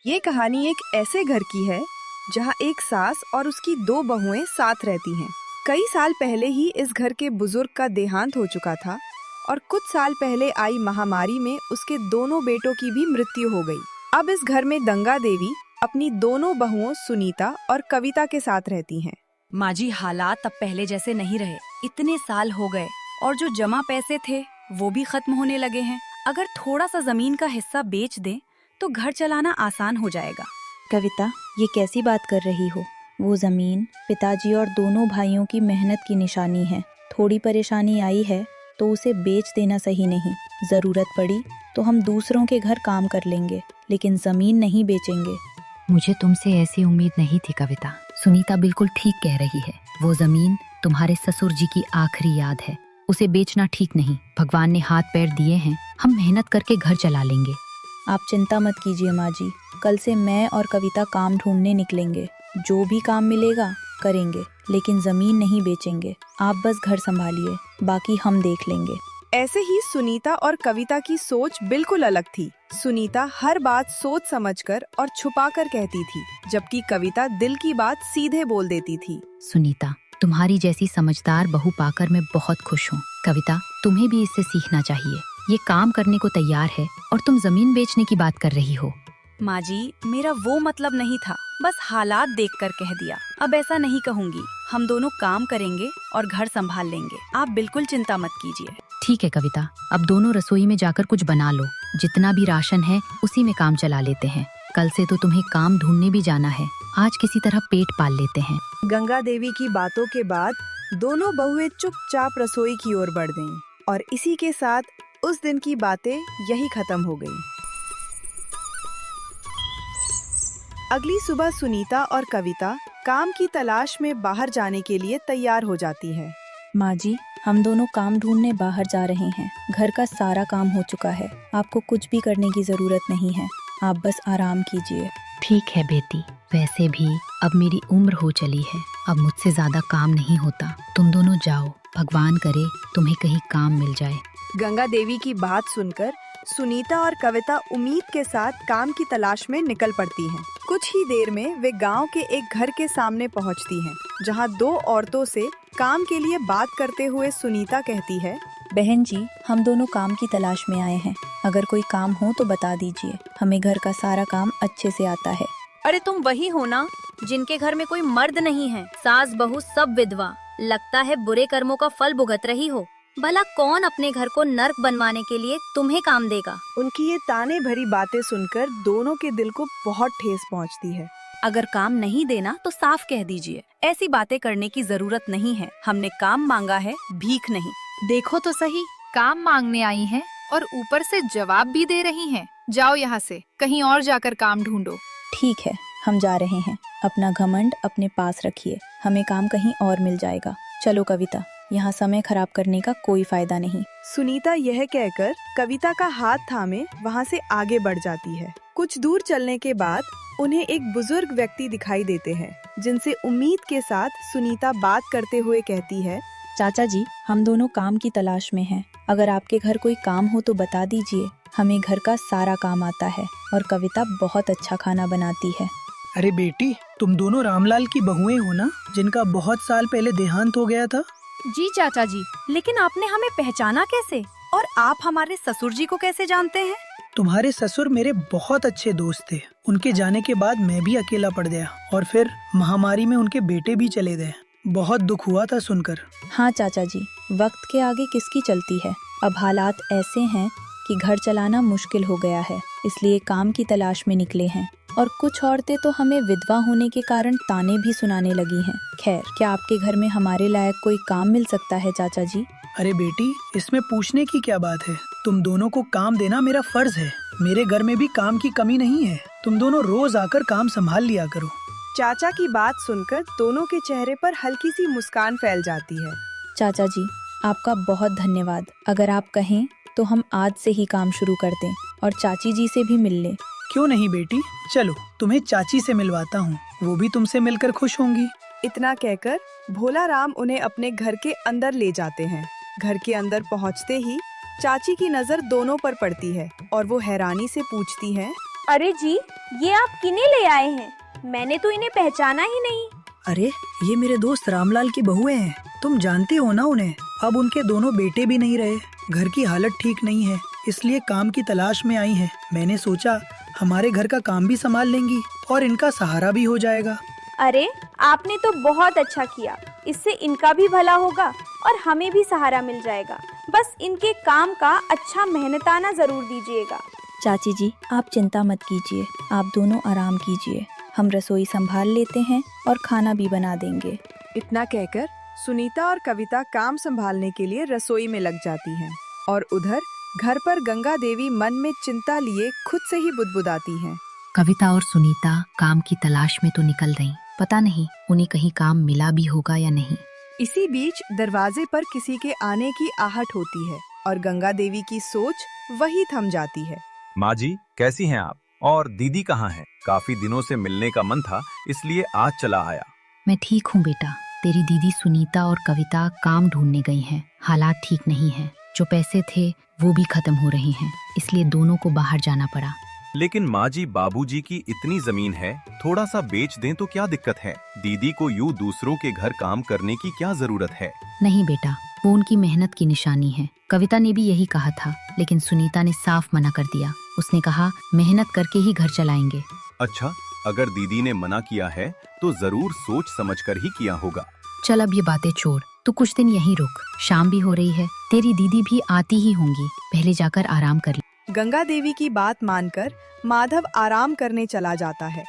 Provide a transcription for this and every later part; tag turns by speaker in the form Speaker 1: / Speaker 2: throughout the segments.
Speaker 1: ये कहानी एक ऐसे घर की है जहाँ एक सास और उसकी दो बहुएं साथ रहती हैं। कई साल पहले ही इस घर के बुजुर्ग का देहांत हो चुका था और कुछ साल पहले आई महामारी में उसके दोनों बेटों की भी मृत्यु हो गई। अब इस घर में गंगा देवी अपनी दोनों बहुओं सुनीता और कविता के साथ रहती हैं।
Speaker 2: माँ जी, हालात अब पहले जैसे नहीं रहे। इतने साल हो गए और जो जमा पैसे थे वो भी खत्म होने लगे हैं। अगर थोड़ा सा जमीन का हिस्सा बेच दें तो घर चलाना आसान हो जाएगा।
Speaker 3: कविता, ये कैसी बात कर रही हो? वो जमीन पिताजी और दोनों भाइयों की मेहनत की निशानी है। थोड़ी परेशानी आई है तो उसे बेच देना सही नहीं। जरूरत पड़ी तो हम दूसरों के घर काम कर लेंगे, लेकिन जमीन नहीं बेचेंगे।
Speaker 4: मुझे तुमसे ऐसी उम्मीद नहीं थी कविता। सुनीता बिल्कुल ठीक कह रही है। वो जमीन तुम्हारे ससुर जी की आखिरी याद है। उसे बेचना ठीक नहीं। भगवान ने हाथ पैर दिए हैं, हम मेहनत करके घर चला लेंगे।
Speaker 3: आप चिंता मत कीजिए माँ जी। कल से मैं और कविता काम ढूंढने निकलेंगे। जो भी काम मिलेगा करेंगे, लेकिन जमीन नहीं बेचेंगे। आप बस घर संभालिए, बाकी हम देख लेंगे।
Speaker 1: ऐसे ही सुनीता और कविता की सोच बिल्कुल अलग थी। सुनीता हर बात सोच समझकर और छुपाकर कहती थी, जबकि कविता दिल की बात सीधे बोल देती थी।
Speaker 4: सुनीता, तुम्हारी जैसी समझदार बहू पाकर मैं बहुत खुश हूँ। कविता, तुम्हें भी इससे सीखना चाहिए। ये काम करने को तैयार है और तुम जमीन बेचने की बात कर रही हो।
Speaker 2: माँ जी, मेरा वो मतलब नहीं था, बस हालात देखकर कह दिया। अब ऐसा नहीं कहूँगी। हम दोनों काम करेंगे और घर संभाल लेंगे। आप बिल्कुल चिंता मत कीजिए।
Speaker 4: ठीक है कविता, अब दोनों रसोई में जाकर कुछ बना लो। जितना भी राशन है उसी में काम चला लेते हैं। कल से तो तुम्हें काम ढूंढने भी जाना है। आज किसी तरह पेट पाल लेते हैं।
Speaker 1: गंगा देवी की बातों के बाद दोनों बहुएं चुपचाप रसोई की ओर बढ़ गईं और इसी के साथ उस दिन की बातें यही खत्म हो गईं। अगली सुबह सुनीता और कविता काम की तलाश में बाहर जाने के लिए तैयार हो जाती है।
Speaker 3: माँ जी, हम दोनों काम ढूंढने बाहर जा रहे हैं। घर का सारा काम हो चुका है। आपको कुछ भी करने की जरूरत नहीं है। आप बस आराम कीजिए।
Speaker 4: ठीक है बेटी, वैसे भी अब मेरी उम्र हो चली है। अब मुझसे ज्यादा काम नहीं होता। तुम दोनों जाओ, भगवान करे तुम्हें कहीं काम मिल जाए।
Speaker 1: गंगा देवी की बात सुनकर सुनीता और कविता उम्मीद के साथ काम की तलाश में निकल पड़ती हैं। कुछ ही देर में वे गांव के एक घर के सामने पहुंचती हैं, जहां दो औरतों से काम के लिए बात करते हुए सुनीता कहती है,
Speaker 3: बहन जी, हम दोनों काम की तलाश में आए हैं। अगर कोई काम हो तो बता दीजिए। हमें घर का सारा काम अच्छे से आता है।
Speaker 5: अरे तुम वही हो ना जिनके घर में कोई मर्द नहीं है, सास बहू सब विधवा। लगता है बुरे कर्मों का फल भुगत रही हो। भला कौन अपने घर को नर्क बनवाने के लिए तुम्हें काम देगा।
Speaker 1: उनकी ये ताने भरी बातें सुनकर दोनों के दिल को बहुत ठेस पहुंचती है।
Speaker 2: अगर काम नहीं देना तो साफ कह दीजिए। ऐसी बातें करने की जरूरत नहीं है। हमने काम मांगा है, भीख नहीं।
Speaker 6: देखो तो सही, काम मांगने आई हैं और ऊपर से जवाब भी दे रही हैं। जाओ यहाँ से, कहीं और जाकर काम ढूंढो।
Speaker 3: ठीक है, हम जा रहे हैं। अपना घमंड अपने पास रखिए। हमें काम कहीं और मिल जाएगा। चलो कविता, यहाँ समय खराब करने का कोई फायदा नहीं।
Speaker 1: सुनीता यह कहकर कविता का हाथ थामे वहाँ से आगे बढ़ जाती है। कुछ दूर चलने के बाद उन्हें एक बुजुर्ग व्यक्ति दिखाई देते हैं, जिनसे उम्मीद के साथ सुनीता बात करते हुए कहती है,
Speaker 3: चाचा जी, हम दोनों काम की तलाश में हैं। अगर आपके घर कोई काम हो तो बता दीजिए। हमें घर का सारा काम आता है और कविता बहुत अच्छा खाना बनाती है।
Speaker 7: अरे बेटी, तुम दोनों रामलाल की बहुएं हो ना, जिनका बहुत साल पहले देहांत हो गया था?
Speaker 2: जी चाचा जी, लेकिन आपने हमें पहचाना कैसे? और आप हमारे ससुर जी को कैसे जानते हैं?
Speaker 7: तुम्हारे ससुर मेरे बहुत अच्छे दोस्त थे। उनके जाने के बाद मैं भी अकेला पड़ गया और फिर महामारी में उनके बेटे भी चले गए। बहुत दुख हुआ था सुनकर।
Speaker 3: हाँ चाचा जी, वक्त के आगे किसकी चलती है। अब हालात ऐसे हैं कि घर चलाना मुश्किल हो गया है, इसलिए काम की तलाश में निकले हैं। और कुछ औरतें तो हमें विधवा होने के कारण ताने भी सुनाने लगी हैं। खैर, क्या आपके घर में हमारे लायक कोई काम मिल सकता है चाचा जी?
Speaker 7: अरे बेटी, इसमें पूछने की क्या बात है। तुम दोनों को काम देना मेरा फर्ज है। मेरे घर में भी काम की कमी नहीं है। तुम दोनों रोज आकर काम संभाल लिया करो।
Speaker 1: चाचा की बात सुनकर दोनों के चेहरे पर हल्की सी मुस्कान फैल जाती है।
Speaker 3: चाचा जी, आपका बहुत धन्यवाद। अगर आप कहें तो हम आज से ही काम शुरू कर दें और चाची जी से भी मिल लें।
Speaker 7: क्यों नहीं बेटी, चलो तुम्हें चाची से मिलवाता हूँ। वो भी तुमसे मिलकर खुश होंगी।
Speaker 1: इतना कहकर भोला राम उन्हें अपने घर के अंदर ले जाते हैं। घर के अंदर पहुँचते ही चाची की नजर दोनों पर पड़ती है और वो हैरानी से पूछती है,
Speaker 8: अरे जी, ये आप किन्हें ले आए हैं? मैंने तो इन्हें पहचाना ही नहीं।
Speaker 7: अरे ये मेरे दोस्त रामलाल की बहुएं हैं, तुम जानते हो ना उन्हें। अब उनके दोनों बेटे भी नहीं रहे, घर की हालत ठीक नहीं है, इसलिए काम की तलाश में आई हैं। मैंने सोचा हमारे घर का काम भी संभाल लेंगी और इनका सहारा भी हो जाएगा।
Speaker 8: अरे आपने तो बहुत अच्छा किया, इससे इनका भी भला होगा और हमें भी सहारा मिल जाएगा। बस इनके काम का अच्छा मेहनताना जरूर दीजिएगा।
Speaker 3: चाची जी, आप चिंता मत कीजिए, आप दोनों आराम कीजिए, हम रसोई संभाल लेते हैं और खाना भी बना देंगे।
Speaker 1: इतना कहकर सुनीता और कविता काम संभालने के लिए रसोई में लग जाती हैं और उधर घर पर गंगा देवी मन में चिंता लिए खुद से ही बुदबुदाती हैं।
Speaker 4: कविता और सुनीता काम की तलाश में तो निकल रही, पता नहीं उन्हें कहीं काम मिला भी होगा या नहीं।
Speaker 1: इसी बीच दरवाजे पर किसी के आने की आहट होती है और गंगा देवी की सोच वही थम जाती है।
Speaker 9: माँ जी, कैसी हैं आप? और दीदी कहाँ हैं? काफी दिनों से मिलने का मन था, इसलिए आज चला आया।
Speaker 4: मैं ठीक हूँ बेटा, तेरी दीदी सुनीता और कविता काम ढूंढने गई हैं। हालात ठीक नहीं हैं, जो पैसे थे वो भी खत्म हो रहे हैं, इसलिए दोनों को बाहर जाना पड़ा।
Speaker 9: लेकिन माँ जी, बाबूजी की इतनी जमीन है, थोड़ा सा बेच दें तो क्या दिक्कत है? दीदी को यूँ दूसरों के घर काम करने की क्या जरूरत है?
Speaker 4: नहीं बेटा, वो उनकी मेहनत की निशानी है। कविता ने भी यही कहा था, लेकिन सुनीता ने साफ मना कर दिया। उसने कहा मेहनत करके ही घर चलाएंगे।
Speaker 9: अच्छा, अगर दीदी ने मना किया है तो जरूर सोच समझकर ही किया होगा।
Speaker 4: चल अब ये बातें छोड़, तू कुछ दिन यहीं रुक, शाम भी हो रही है, तेरी दीदी भी आती ही होंगी, पहले जाकर आराम कर ले।
Speaker 1: गंगा देवी की बात मानकर माधव आराम करने चला जाता है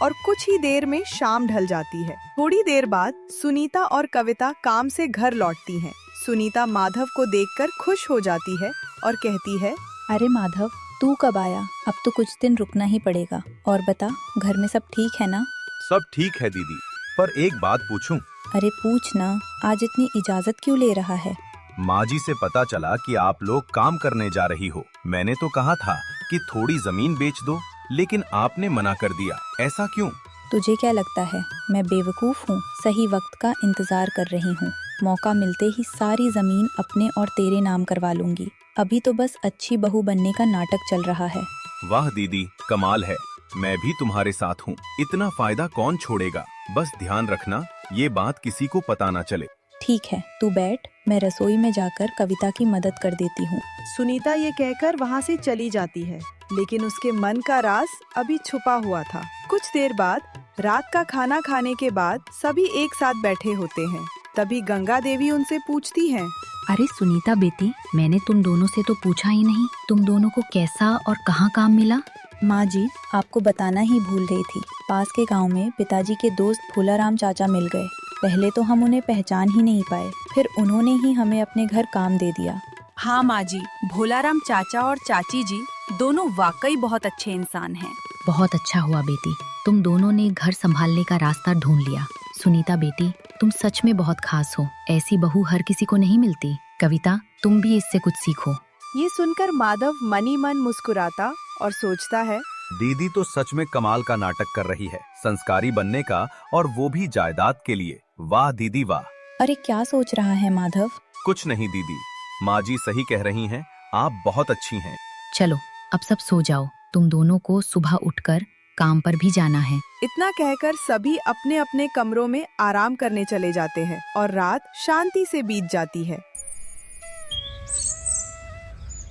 Speaker 1: और कुछ ही देर में शाम ढल जाती है। थोड़ी देर बाद सुनीता और कविता काम से घर लौटती हैं। सुनीता माधव को देखकर खुश हो जाती है और कहती है,
Speaker 3: अरे माधव, तू कब आया? अब तो कुछ दिन रुकना ही पड़ेगा। और बता, घर में सब ठीक है ना?
Speaker 9: सब ठीक है दीदी, पर एक बात पूछूं?
Speaker 3: अरे पूछ ना, आज इतनी इजाजत क्यों ले रहा है?
Speaker 9: माँ जी से पता चला कि आप लोग काम करने जा रही हो। मैंने तो कहा था कि थोड़ी जमीन बेच दो, लेकिन आपने मना कर दिया, ऐसा क्यों?
Speaker 3: तुझे क्या लगता है मैं बेवकूफ हूँ? सही वक्त का इंतजार कर रही हूँ, मौका मिलते ही सारी जमीन अपने और तेरे नाम करवा लूंगी। अभी तो बस अच्छी बहू बनने का नाटक चल रहा है।
Speaker 9: वाह दीदी, कमाल है। मैं भी तुम्हारे साथ हूँ, इतना फायदा कौन छोड़ेगा। बस ध्यान रखना ये बात किसी को पता ना चले।
Speaker 3: ठीक है, तू बैठ, मैं रसोई में जाकर कविता की मदद कर देती हूँ।
Speaker 1: सुनीता ये कहकर वहाँ से चली जाती है, लेकिन उसके मन का राज अभी छुपा हुआ था। कुछ देर बाद रात का खाना खाने के बाद सभी एक साथ बैठे होते हैं। तभी गंगा देवी उनसे पूछती हैं,
Speaker 4: अरे सुनीता बेटी, मैंने तुम दोनों से तो पूछा ही नहीं, तुम दोनों को कैसा और कहाँ काम मिला?
Speaker 3: माँ जी, आपको बताना ही भूल गई थी, पास के गांव में पिताजी के दोस्त भोलाराम चाचा मिल गए। पहले तो हम उन्हें पहचान ही नहीं पाए, फिर उन्होंने ही हमें अपने घर काम दे दिया।
Speaker 2: हाँ माँ जी, भोलाराम चाचा और चाची जी दोनों वाकई बहुत अच्छे इंसान हैं।
Speaker 4: बहुत अच्छा हुआ बेटी, तुम दोनों ने घर संभालने का रास्ता ढूंढ लिया। सुनीता बेटी, तुम सच में बहुत खास हो, ऐसी बहू हर किसी को नहीं मिलती। कविता, तुम भी इससे कुछ सीखो।
Speaker 1: ये सुनकर माधव मनी मन मुस्कुराता और सोचता है,
Speaker 9: दीदी तो सच में कमाल का नाटक कर रही है, संस्कारी बनने का, और वो भी जायदाद के लिए। वाह दीदी वाह।
Speaker 3: अरे क्या सोच रहा है माधव?
Speaker 9: कुछ नहीं दीदी, माँ जी सही कह रही हैं, आप बहुत अच्छी हैं।
Speaker 4: चलो अब सब सो जाओ, तुम दोनों को सुबह उठकर काम पर भी जाना है।
Speaker 1: इतना कहकर सभी अपने अपने कमरों में आराम करने चले जाते हैं और रात शांति से बीत जाती है।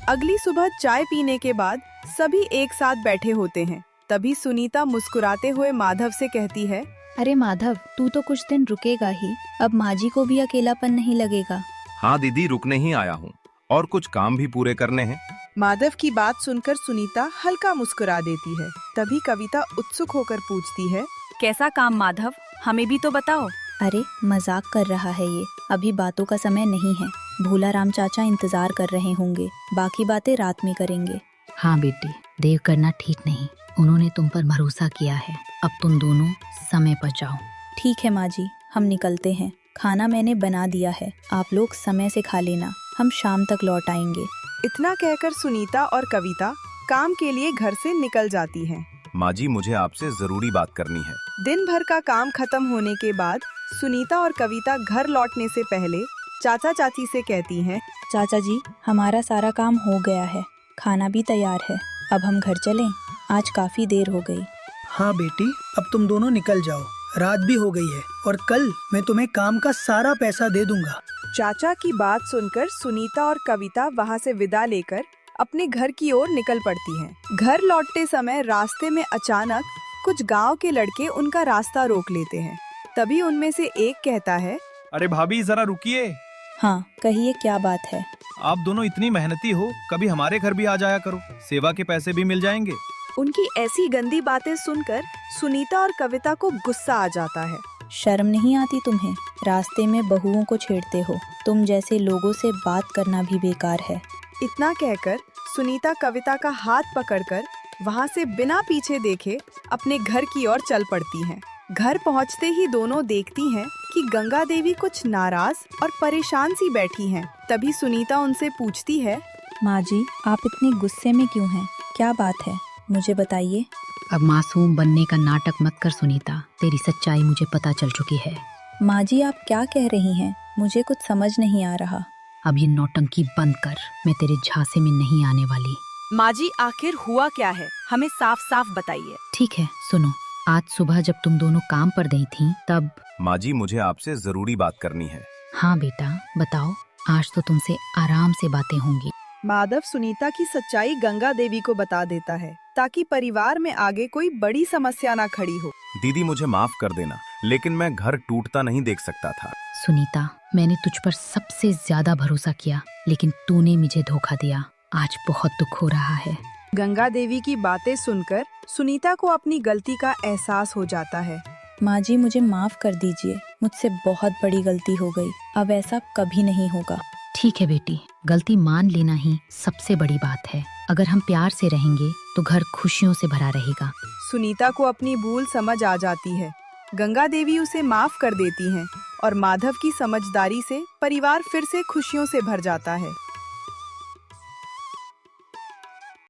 Speaker 1: अगली सुबह चाय पीने के बाद सभी एक साथ बैठे होते हैं। तभी सुनीता मुस्कुराते हुए माधव से कहती है,
Speaker 3: अरे माधव, तू तो कुछ दिन रुकेगा ही, अब माँ जी को भी अकेलापन नहीं लगेगा।
Speaker 9: हाँ दीदी, रुकने ही आया हूँ और कुछ काम भी पूरे करने हैं।
Speaker 1: माधव की बात सुनकर सुनीता हल्का मुस्कुरा देती है। तभी कविता उत्सुक होकर पूछती है,
Speaker 2: कैसा काम माधव, हमें भी तो बताओ।
Speaker 3: अरे मजाक कर रहा है ये, अभी बातों का समय नहीं है। भोलाराम चाचा इंतजार कर रहे होंगे, बाकी बातें रात में करेंगे।
Speaker 4: हाँ बेटी, देर करना ठीक नहीं, उन्होंने तुम पर भरोसा किया है। अब तुम दोनों समय पर जाओ।
Speaker 3: ठीक है माँ जी, हम निकलते हैं। खाना मैंने बना दिया है, आप लोग समय से खा लेना, हम शाम तक लौट आएंगे।
Speaker 1: इतना कहकर सुनीता और कविता काम के लिए घर से निकल जाती हैं।
Speaker 9: माँ जी, मुझे आपसे जरूरी बात करनी है।
Speaker 1: दिन भर का काम खत्म होने के बाद सुनीता और कविता घर लौटने से पहले चाचा चाची से कहती हैं,
Speaker 3: चाचा जी, हमारा सारा काम हो गया है, खाना भी तैयार है, अब हम घर चलें। आज काफी देर हो गई।
Speaker 7: हाँ बेटी, अब तुम दोनों निकल जाओ, रात भी हो गई है और कल मैं तुम्हें काम का सारा पैसा दे दूंगा।
Speaker 1: चाचा की बात सुनकर सुनीता और कविता वहाँ से विदा लेकर अपने घर की ओर निकल पड़ती हैं। घर लौटते समय रास्ते में अचानक कुछ गांव के लड़के उनका रास्ता रोक लेते हैं। तभी उनमें से एक कहता है,
Speaker 10: अरे भाभी जरा रुकिए।
Speaker 3: हाँ कहिए, क्या बात है?
Speaker 10: आप दोनों इतनी मेहनती हो, कभी हमारे घर भी आ जाया करो, सेवा के पैसे भी मिल जाएंगे।
Speaker 1: उनकी ऐसी गंदी बातें सुनकर सुनीता और कविता को गुस्सा आ जाता है।
Speaker 3: शर्म नहीं आती तुम्हें? रास्ते में बहुओं को छेड़ते हो। तुम जैसे लोगों से बात करना भी बेकार है।
Speaker 1: इतना कहकर सुनीता कविता का हाथ पकड़कर वहाँ से बिना पीछे देखे अपने घर की ओर चल पड़ती हैं। घर पहुँचते ही दोनों देखती हैं कि गंगा देवी कुछ नाराज और परेशान सी बैठी हैं। तभी सुनीता उनसे पूछती है,
Speaker 3: माँ जी, आप इतने गुस्से में क्यों हैं? क्या बात है, मुझे बताइए।
Speaker 4: अब मासूम बनने का नाटक मत कर सुनीता, तेरी सच्चाई मुझे पता चल चुकी है।
Speaker 3: माँ जी, आप क्या कह रही हैं? मुझे कुछ समझ नहीं आ रहा।
Speaker 4: अब ये नौटंकी बंद कर, मैं तेरे झांसे में नहीं आने वाली।
Speaker 2: माँ जी, आखिर हुआ क्या है, हमें साफ साफ बताइए।
Speaker 4: ठीक है, सुनो। आज सुबह जब तुम दोनों काम पर गई थीं, तब
Speaker 9: माँ जी, मुझे आपसे जरूरी बात करनी है।
Speaker 4: हाँ बेटा, बताओ। आज तो तुमसे आराम से बातें होंगी।
Speaker 1: माधव सुनीता की सच्चाई गंगा देवी को बता देता है ताकि परिवार में आगे कोई बड़ी समस्या ना खड़ी हो।
Speaker 9: दीदी मुझे माफ कर देना, लेकिन मैं घर टूटता नहीं देख सकता था।
Speaker 4: सुनीता, मैंने तुझ पर सबसे ज्यादा भरोसा किया, लेकिन तूने मुझे धोखा दिया। आज बहुत दुख हो रहा है।
Speaker 1: गंगा देवी की बातें सुनकर सुनीता को अपनी गलती का एहसास हो जाता है।
Speaker 3: माँ जी, मुझे माफ कर दीजिए, मुझसे बहुत बड़ी गलती हो गई। अब ऐसा कभी नहीं होगा।
Speaker 4: ठीक है बेटी, गलती मान लेना ही सबसे बड़ी बात है। अगर हम प्यार से रहेंगे तो घर खुशियों से भरा रहेगा।
Speaker 1: सुनीता को अपनी भूल समझ आ जाती है। गंगा देवी उसे माफ कर देती हैं और माधव की समझदारी से परिवार फिर से खुशियों से भर जाता है।